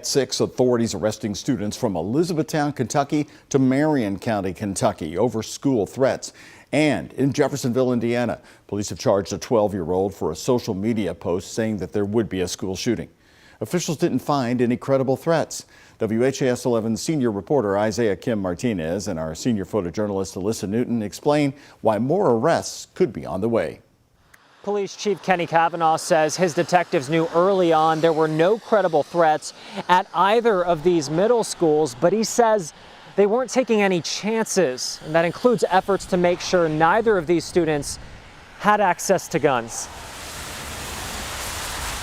6 authorities arresting students from Elizabethtown, Kentucky to Marion County, Kentucky over school threats. And in Jeffersonville, Indiana, police have charged a 12-year-old for a social media post saying that there would be a school shooting. Officials didn't find any credible threats. WHAS 11 senior reporter Isaiah Kim Martinez and our senior photojournalist Alyssa Newton explain why more arrests could be on the way. Police Chief Kenny Kavanaugh says his detectives knew early on there were no credible threats at either of these middle schools, but he says they weren't taking any chances, and that includes efforts to make sure neither of these students had access to guns.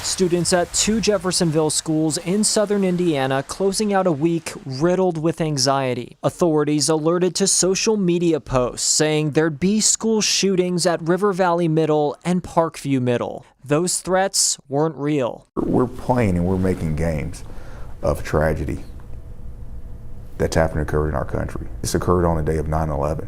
Students at 2 Jeffersonville schools in southern Indiana closing out a week riddled with anxiety. Authorities alerted to social media posts saying there'd be school shootings at River Valley Middle and Parkview Middle. Those threats weren't real. We're playing and we're making games of tragedy that's happened to occur in our country. This occurred on the day of 9/11.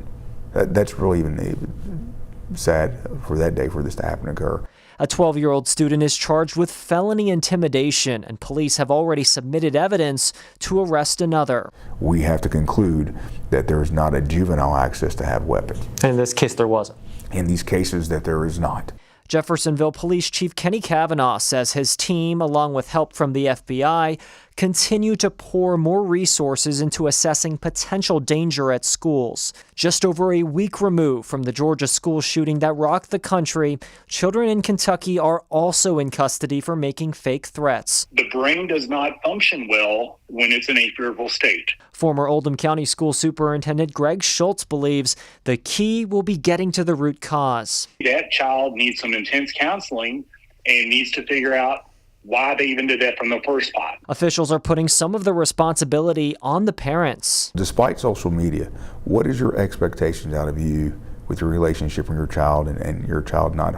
That's really even sad for that day for this to happen to occur. A 12-year-old student is charged with felony intimidation, and police have already submitted evidence to arrest another. We have to conclude that there is not a juvenile access to have weapons. In this case, there wasn't. In these cases, that there is not. Jeffersonville Police Chief Kenny Kavanaugh says his team, along with help from the FBI, continue to pour more resources into assessing potential danger at schools. Just over a week removed from the Georgia school shooting that rocked the country, children in Kentucky are also in custody for making fake threats. The brain does not function well when it's in a fearful state. Former Oldham County School Superintendent Greg Schultz believes the key will be getting to the root cause. That child needs some intense counseling and needs to figure out why they even did that from the first spot. Officials are putting some of the responsibility on the parents. Despite social media, what is your expectations out of you with your relationship with your child and your child not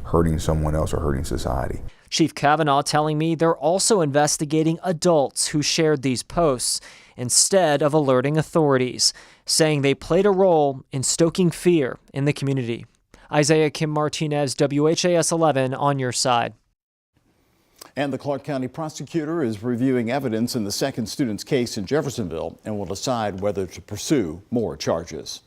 hurting someone else or hurting society? Chief Kavanaugh telling me they're also investigating adults who shared these posts instead of alerting authorities, saying they played a role in stoking fear in the community. Isaiah Kim Martinez, WHAS 11 on your side. And the Clark County prosecutor is reviewing evidence in the second student's case in Jeffersonville and will decide whether to pursue more charges.